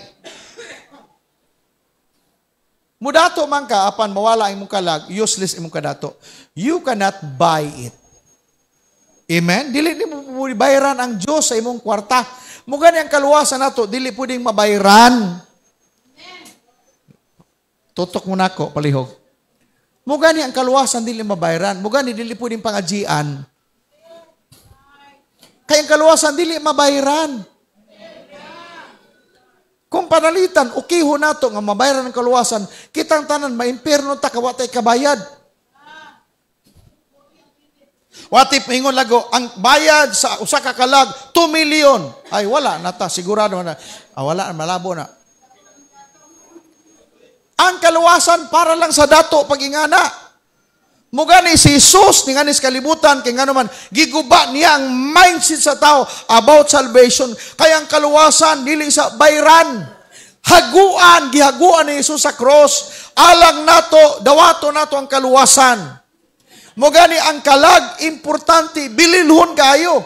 Mudato man ka apan mawala imong kalag, useless imong kadato. You cannot buy it. Amen? Dili mo bayaran ang Dios sa imong kwarta. Mugani ang kaluwasan nato, dili puding mabayaran. Tutok mo na ako, palihog. Mugani ang kaluwasan dili mabayaran. Mugani dili puding pangajian. Kaya ang kaluwasan dili mabayaran. Kung panalitan, ukiho nato nga mabayaran ang kaluwasan, kitang tanan maimpierno ta kawatay kabayad. Watip ingon lago, ang bayad sa usa ka kalag 2 million. Ay wala na ta, sigurado na. Wala, malabo na. Ang kaluwasan para lang sa dato pagingana. Mugani si Jesus, ni nga kalibutan, kaya nga naman, giguba niya ang mindset sa tao about salvation. Kaya ang kaluwasan, dili sa bayran. Gihaguan ni Jesus sa cross. Alang nato, dawato nato ang kaluwasan. Mugani ang kalag, importante, bililhon kayo.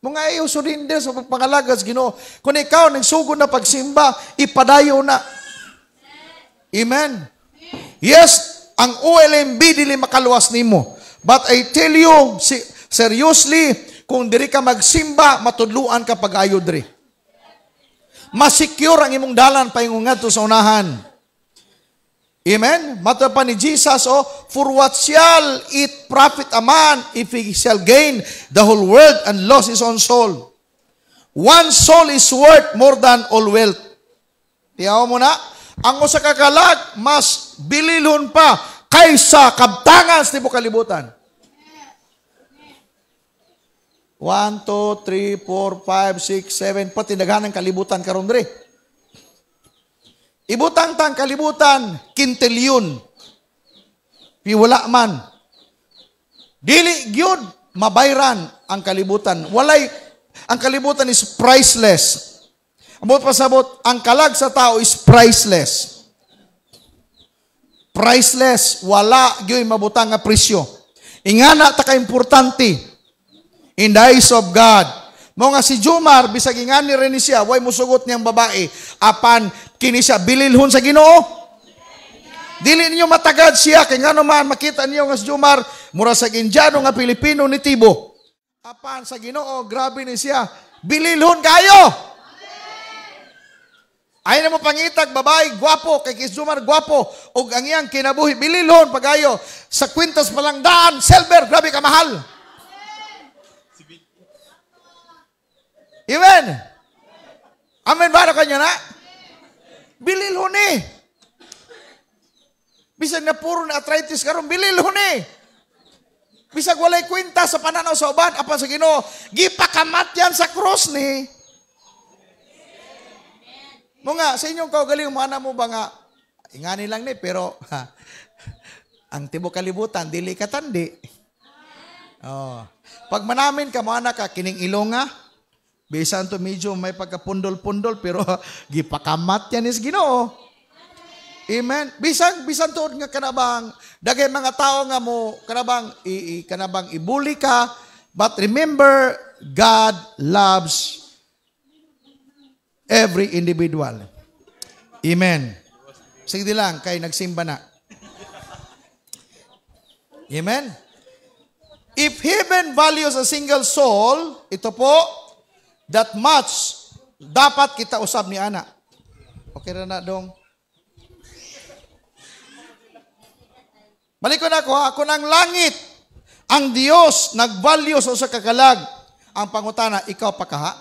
Mga iyo surrender sa pagpangalagas, Ginoo. Kung ikaw nagsugod na pagsimba, ipadayo na. Amen. Yes, ang OLMB dili makaluwas nimo. But I tell you, seriously, kung diri ka magsimba, matudluan ka pag-ayo diri. Masecure ang imong dalan paingon ngadto sa unahan. Amen? Mata pa ni Jesus, for what shall it profit a man if he shall gain the whole world and lose his own soul? One soul is worth more than all wealth. Tiyaw mo na, ang usa ka kalag, mas bililhon pa kaysa kabtangan sa tibuok kalibutan. 1, 2, 3, 4, 5, 6, 7, pati daghanang kalibutan karon diri. Ibutang tang kalibutan, kintilyon. Piwala man. Dili gyud mabayran ang kalibutan. Ang kalibutan is priceless. Amot pasabot, ang kalag sa tao is priceless. Priceless, wala gyud mabutang nga presyo. Ingana ta ka importante in the eyes of God. Mo nga si Jomar, bisag ingani rin siya, way musugot niyang babae, apan kini siya bililhon sa Ginoo. Dili niyo matagad siya, kay nga naman makita niyo nga si Jomar, mura sa Indiano nga Pilipino ni Tibo. Apan sa Ginoo, grabe ni siya, bililhon kayo. Ay na mo pangitag, babae, gwapo, kay kis Jomar, gwapo, og ang iyang kinabuhi, bililhon, pagayo, sa kwintas palang daan, silver, grabe ka mahal. Amen. Amen ba na kanya na? Bililhon eh. Bisag na puro na arthritis karon, bililhon eh. Bisag walay kwenta sa pananaw sa uban, apan sa Ginoo, gipakamat yan sa cross ni. Mo nga, sa inyong kaugaling, mana mo ba nga, ingani lang ni, pero ang tibuok kalibutan, dili katandi. Pag manamin ka, mana ka, kining ilonga, bisan to medyo may pagkapundol-pundol pero gipakamat yan is Ginoo. Amen. Bisan to nga kanabang dagay mga tao nga mo kanabang ibuli ka, but remember God loves every individual. Amen. Sige lang kay nagsimba na. Amen. If heaven values a single soul, ito po that much, dapat kita usab ni ana. Okay na dong. Balik ko na ako ng langit. Ang Diyos nag-value sa kakalag. Ang pangutana, ikaw pakaha?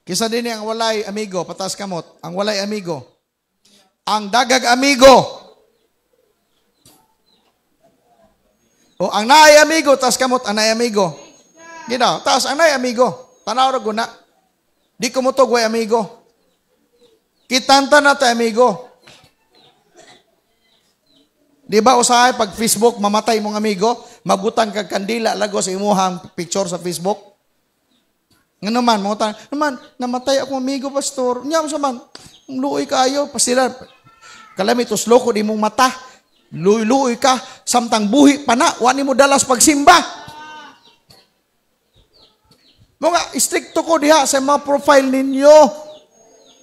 Kisa din ang walay amigo, patas kamot. Ang walay amigo. Ang dagag amigo. O ang naay amigo, tas kamot, ang naay amigo. Ginaw, taas ang nay amigo. Tanaw ra guna. Di ko mo to gway amigo. Kitanta na ta amigo. Di ba usahay pag Facebook mamatay mong amigo, mabutang kag kandila lago sa imuhang picture sa Facebook? Ngano man mo tan, naman namatay ako amigo pastor. Nya sa man, luoy kaayo pasila. Kalamitos loko di mong mata. Luoy ka samtang buhi pa na, wa nimo dalas pagsimba. Mga stricto ko diha sa mga profile ninyo.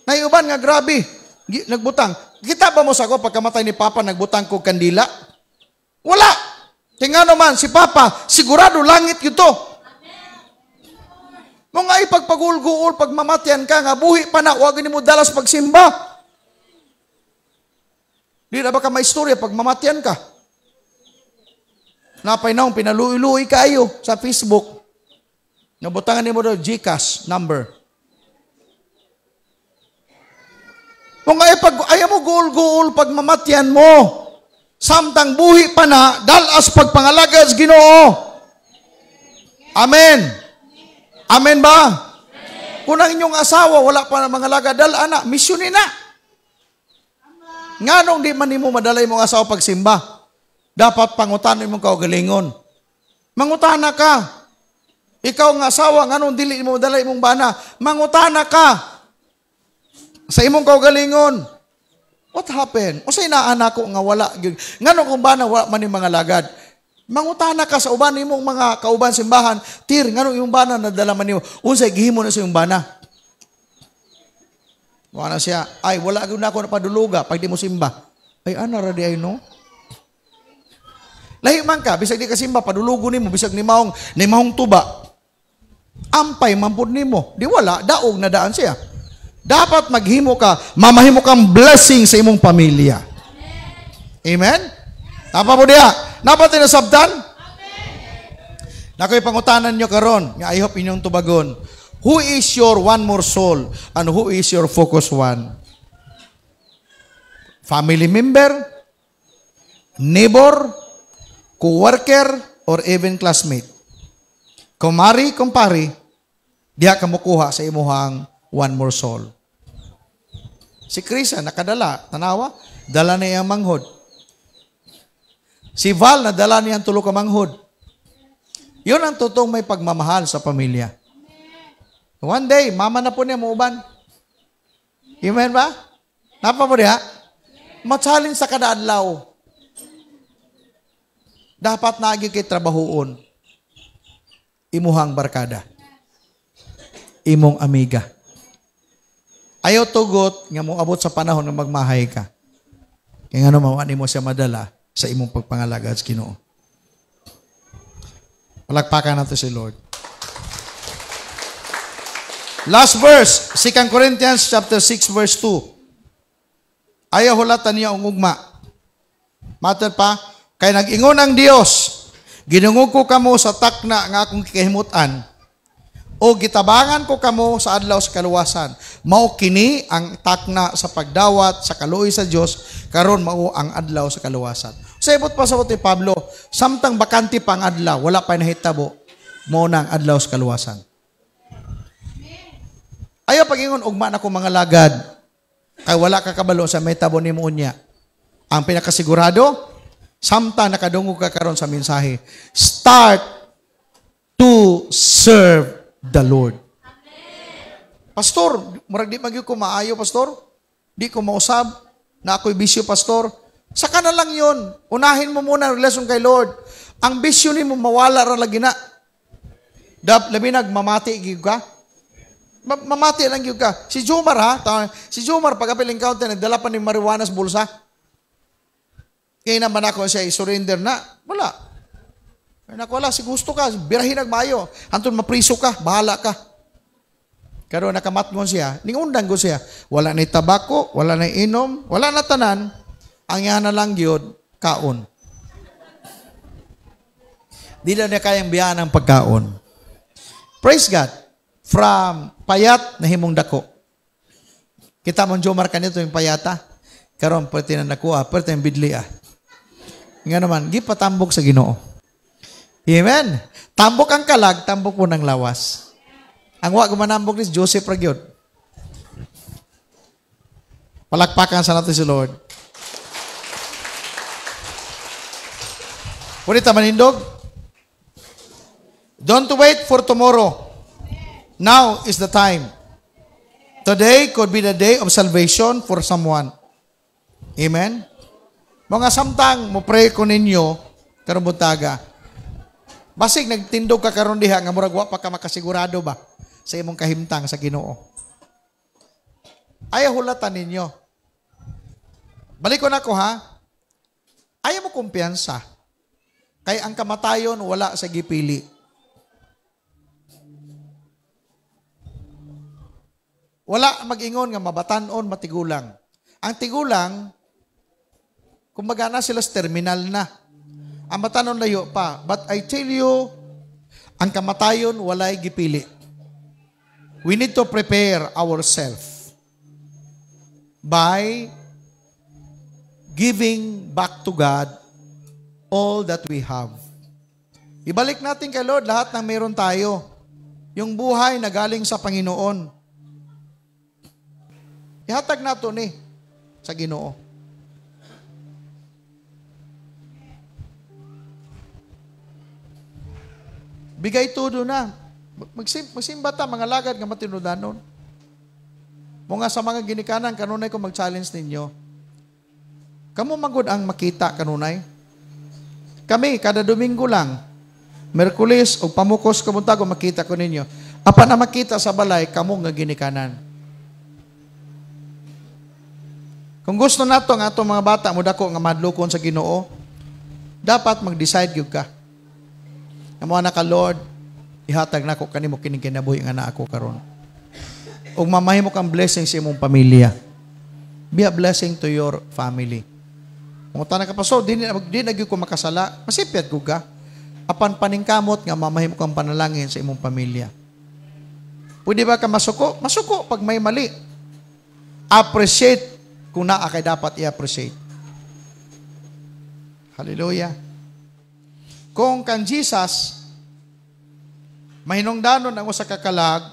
Naiuban nga grabe. Nagbutang. Kita ba mo sa ako pagkamatay ni Papa nagbutang ko kandila? Wala. Kaya nga naman si Papa, sigurado langit yun to. Mga ipagpagulguol, pag mamatyan ka nga, buhi pa na, huwag mo dalas pagsimba. Di na ba ka may istorya pag mamatyan ka? Napay naong pinaluwi-luwi kayo sa Facebook. Nabutangan ni mo daw GCash number. Kung ayaw mo guul-guul pag mamatyan mo, samtang buhi pa na, dalas pagpangalagas Ginoo. Amen. Amen ba? Kung ang inyong asawa, wala pa na mangalaga, dal anak, misyonin na. Nganong di man nimo madala imong asawa pagsimba? Dapat pangutan imong kaugalingon. Mangutana ka. Ikaw nga asawa, nganong dili mo madala imong bana? Mangutana ka. Sa imong kaugalingon. What happened? O sa inaanak ko nga wala. Nganong kung bana wala man yung mga lagad? Mangutana ka sa uban imong mga kauban simbahan. Tir, nganong yung bana nadala man nimo? Unsay gihimo na sa yung bana? Wala siya, ay, wala na ako napaduluga pag di mo simba. Ay, ano, radi ay, no? Lahi man ka, bisag di ka simba, padulugo ni mo, bisag ni mahong tuba. Ampay, mampod ni mo. Di wala, daog na daan siya. Dapat maghimo ka, mamahimo kang blessing sa imong pamilya. Amen? Tapa mo diya. Dapat tinasabtan? Nakoy pangutanan nyo karon, nga I hope inyong tubagon. Who is your one more soul? And who is your focus one? Family member, neighbor, co-worker, or even classmate. Kumari, kumpari, diha ka mukuha sa imuhang one more soul. Si Krisa, nakadala, tanawa, dala na iyang manghod. Si Val, nadala niyang tulo ka manghod. Yun ang totoong may pagmamahal sa pamilya. One day, mama na po niya muuban. Amen ba? Napa mo diha? Matsalin sa kadaadlaw. Dapat nagi kay trabahoon. Imuhang barkada. Imong amiga. Ayaw tugot nga mo abot sa panahon nga magmahay ka. Kaya nga naman mo siya madala sa imong pagpangalagad sa Ginoo. Palakpakan nato si Lord. Last verse, 2 Corinthians chapter 6 verse 2. Ayaw hulatan niya ang ugma. Matter pa, kay nag-ingon ang Dios, ginungog ko kamo sa takna nga akong kikahimutan, o gitabangan ko kamo sa adlaw sa kaluwasan. Mao kini ang takna sa pagdawat sa kaluoy sa Dios, karon mao ang adlaw sa kaluwasan. Sa ibot pa sa ni Pablo, samtang bakante pang adlaw, wala pa nahitabo, mao na ang adlaw sa kaluwasan. Ayaw pagingon, ugma na ko mga lagad. Kay wala ka kabalo sa may tabo ni mo niya. Ang pinakasigurado, samtang nakadungog ka karon sa mensahe, start to serve the Lord. Pastor, murag di magyo ko maayo, pastor. Di ko mausab na ako'y bisyo, pastor. Saka na lang yun. Unahin mo muna ang relasyon kay Lord. Ang bisyo ni mo, mawala ra lagi na. Labi nagmamati, gig ka. Mamati lang yun ka. Si Jomar si Jomar pag apel encounter, nagdala pa ni marijuana sa bulsa. Kaya naman ako siya i-surrender na. Wala. Kaya wala, si gusto ka, birahin nagmayo. Antun mapriso ka, bahala ka. Pero nakamatngon siya, ningundan ko siya. Wala na tabako, wala na inom, wala na tanan. Ang yan na lang yun, kaon. Di na niya kayang biyaan ng pagkaon. Praise God. From payat na himong dako. Kita mong Jomar kanito yung payata. Karon pwede na nakuha, pwede yung bidli Nga naman, gipatambok sa Ginoo. Amen. Tambok ang kalag, tambok po ng lawas. Ang wa gumanambok ni Joseph Ragyod. Palakpakan sa natin si Lord. Punita manindog. Don't wait for tomorrow. Now is the time. Today could be the day of salvation for someone. Amen? Mga samtang, mo pray ko ninyo, karong buntaga. Basig, nagtindog ka karon diha, nga murag wa pa ka makasigurado ba sa imong kahimtang sa Ginoo. Ayaw hulatan ninyo. Balik ko na ko ha. Ayaw mo kumpiyansa. Kaya ang kamatayon, wala sa gipili. Wala mag-ingon nga mabatanon, matigulang. Ang tigulang, kumbaga na sila sa terminal na. Ang batanon layo pa. But I tell you, ang kamatayon walay gipili. We need to prepare ourselves by giving back to God all that we have. Ibalik natin kay Lord lahat ng meron tayo. Yung buhay na galing sa Panginoon. Ihatag nato ni sa Ginoo. Bigay tudo na. Magsimba ta, mga lagad nga matinudanon. Mga sa mga ginikanan, kanunay ko mag-challenge ninyo. Kamu magod ang makita kanunay. Kami, kada Domingo lang, Merkulis o pamukos kamuntago, makita ko ninyo. Apa na makita sa balay, kamu nga ginikanan. Kung gusto nato nga itong mga bata, mudako nga madlukon sa Ginoo, dapat mag-decide gyud ka. Nga mga naka, Lord, ihatag na ko kanimo kining kinabuhi nga na ako karon. Ug mamahimo kang blessing sa imong pamilya. Be a blessing to your family. Kung tanang ka pa, so, di na gyud ko makasala, masipyat ko ka. Apan paningkamot nga mamahimo kang panalangin sa imong pamilya. Pwede ba ka masuko? Masuko pag may mali. Appreciate kung naa kay dapat i-appreciate. Hallelujah. Kung kan Jesus, mahinungdanon ang usa ka kalag,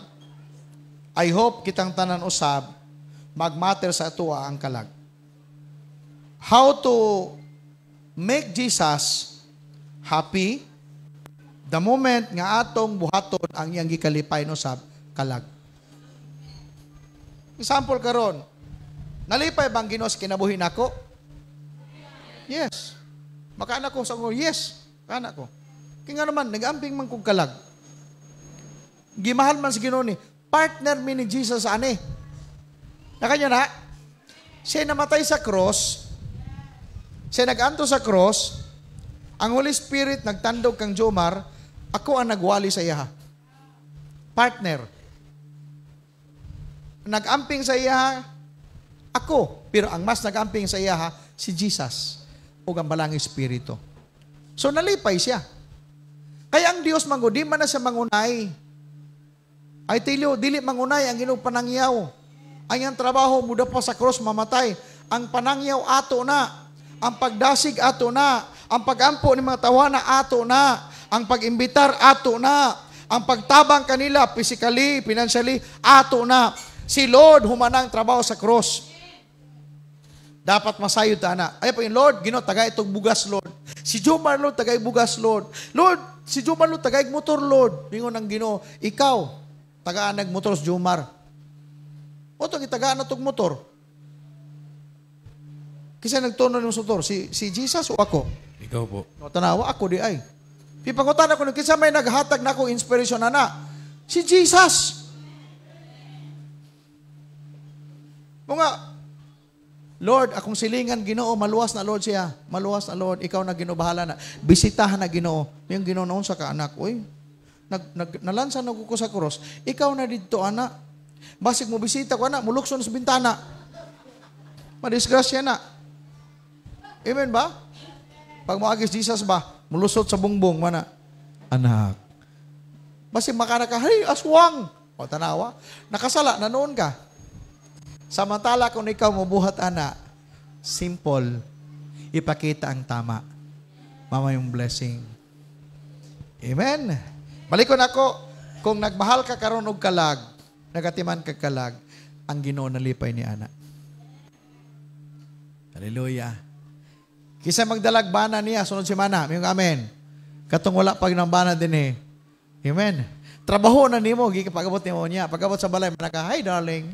I hope kitang tanan usab, magmatter sa atua ang kalag. How to make Jesus happy the moment nga atong buhaton ang iyang gikalipay no sab kalag. Example karon, nalipay bang Ginoo sa kinabuhi nako? Yes. Makaana ko sa yes, kana ko. Kaya nga naman, nag-amping man kong kalag. Gimahal man sa Ginoo ni, partner mi ni Jesus ani. Nakanya na, siya namatay sa cross, siya nag-anto sa cross, ang Holy Spirit nagtandog kang Jomar, ako ang nagwali sa iya. Partner. Nag-amping sa iya, ako. Pero ang mas nag-amping sa iya, si Jesus. O ang balang Espiritu. So nalipay siya. Kaya ang Diyos mango, di man na siya mangunay. I tell you, dili mangunay ang Ginoo panangyaw. Ang iyang trabaho, muda pa sa cross, mamatay. Ang panangyaw ato na. Ang pagdasig ato na. Ang pagampo ni mga tawana ato na. Ang pag-imbitar ato na. Ang pagtabang kanila, physically, financially, ato na. Si Lord humanang trabaho sa cross. Dapat masayod ta na. Ay po yung Lord, Ginoo, tagay itong bugas, Lord. Si Jomar, Lord, tagay bugas, Lord. Lord, si Jomar, Lord, tagay motor, Lord. Bingon ng Ginoo, ikaw, tagaan nagmotor si Jomar. O itong itagaan na itong motor. Kasi nagtuno ng motor, si Jesus o ako? Ikaw po. No, tanawa, ako di ay. Pipangutan ako, kisa may naghatag na ako inspiration na. Si Jesus. Mga, Lord, akong silingan, Ginoo, maluwas na Lord siya. Maluwas na Lord, ikaw na Ginoo, bahala na. Bisitahan na Ginoo. Yung Ginoo noon sa kaanak, uy, nalansan na ko sa cross. Ikaw na dito, anak. Basig mo bisita ko, anak, mulukson sa bintana. Madisgrasya na. Amen ba? Pag maagis Jesus ba, mulusot sa bungbong, mana? Anak. Basig makana ka, hey, aswang. O tanawa, nakasala, nanoon ka. Samantala kung ikaw mabuhat, anak, simple, ipakita ang tama. Mama yung blessing. Amen. Balikon ako, kung nagmahal ka karon og kalag, nagatiman ka kalag, ang Ginoo nalipay ni anak. Hallelujah. Kisa magdalag bana niya, sunod si mana, may amen. Katong wala pag nang bana din eh. Amen. Trabaho na nimo, gikapagabot nimo niya. Pagabot sa balay, manaka, hi darling.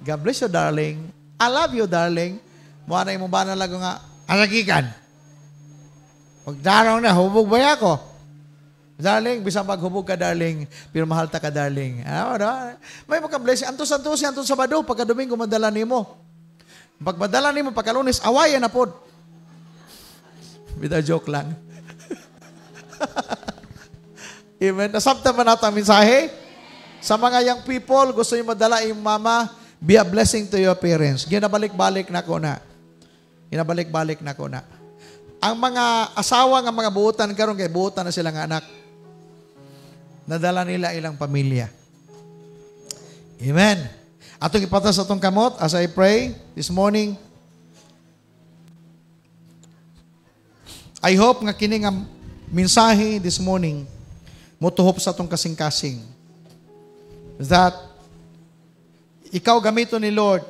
God bless you, darling. I love you, darling. Muna yung ba na lago nga, alagikan. Pagdarong na, hubog ba ako? Darling, bisang maghubog ka, darling. Pero mahal ta ka, darling. May makablessing. Antos-antos yan sa Sabado, pagka Domingo, madala nimo. Pag madala nimo, pagka Lunes, awayan na po. Bita joke lang. Amen. Nasabta ba natin ang mensahe? Sa mga young people, gusto nyo madala yung mama, be a blessing to your parents. Ginabalik-balik na ko na. Ginabalik-balik na ko na. Ang mga asawa ng mga buutan, karon kay buutan na silang anak. Nadala nila ilang pamilya. Amen. Atong ipatas atong kamot as I pray this morning. I hope nga kini nga mensahe this morning motuhop sa atong kasing-kasing. That ikaw gamito ni Lord.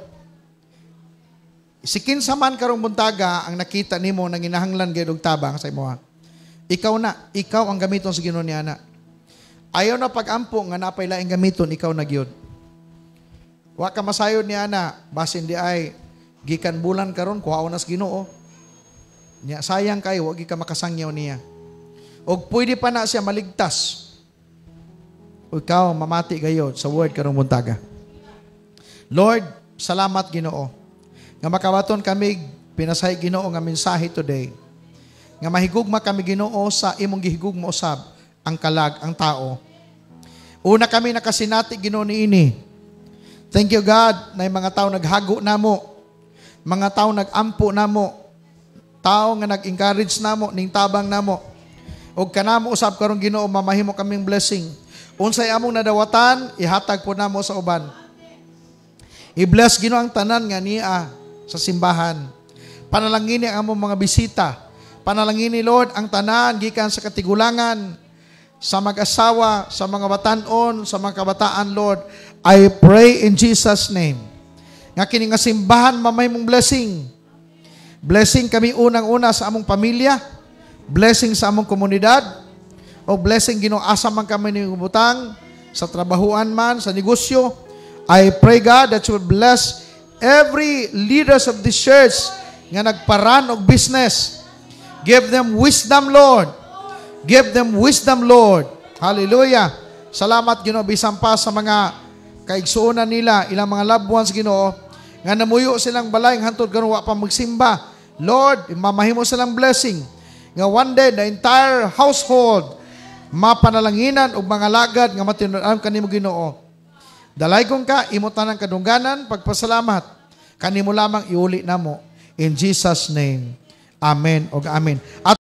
Si kinsa man karong buntaga ang nakita nimo nang inahanglan gyud og tabang sa imo. Ikaw ang gamiton sa Ginoo ni ana. Ayaw na pag-ampo nga napay laing gamiton, ikaw na gyud. Wa ka masayod ni ana, basin di ay gikan bulan karon kuhaon nas Ginoo. Nya sayang kay wa gi ka makasangyaw niya. Og pwede pa na siya maligtas. O ikaw mamati gayod sa word karong buntaga. Lord, salamat Ginoo. Nga makawaton kami pinasay Ginoo nga mensahe today. Nga mahigugma kami Ginoo sa imong gihigugma usab ang kalag, ang tao. Una kami nakasinati Ginoo niini. Thank you God na yung mga tao naghago namo. Mga tao nagampo namo. Tao nga nag-encourage namo, ning tabang namo. Og kanamo usab karon Ginoo mamahimo kaming blessing. Unsay among nadawatan, ihatag po namo sa uban. I-bless Ginoo ang tanan nga niya sa simbahan. Panalangini ang among mga bisita. Panalangini Lord ang tanan gikan sa katigulangan, sa mag-asawa, sa mga batanon, sa mga kabataan Lord. I pray in Jesus' name. Nga kini nga simbahan mamahimong blessing. Blessing kami unang-una sa among pamilya, blessing sa among komunidad, o blessing Ginoo asa man kami ni butang sa trabahuan man, sa negosyo. I pray God that you will bless every leaders of this church nga nagparan og business. Give them wisdom, Lord. Give them wisdom, Lord. Hallelujah. Salamat Ginoo bisan pa sa mga kaigsuonan nila, ilang mga loved ones Ginoo nga namuyo silang balay hantod karon wa pa magsimba. Lord, mamahimo silang blessing. Nga one day the entire household mapanalanginan og mga lagad nga matinud-an kanimo Ginoo. Dalaygon ka, imo tanang kadungganan, pagpasalamat. Kanimo lamang iuli namo. In Jesus' name. Amen o amen. At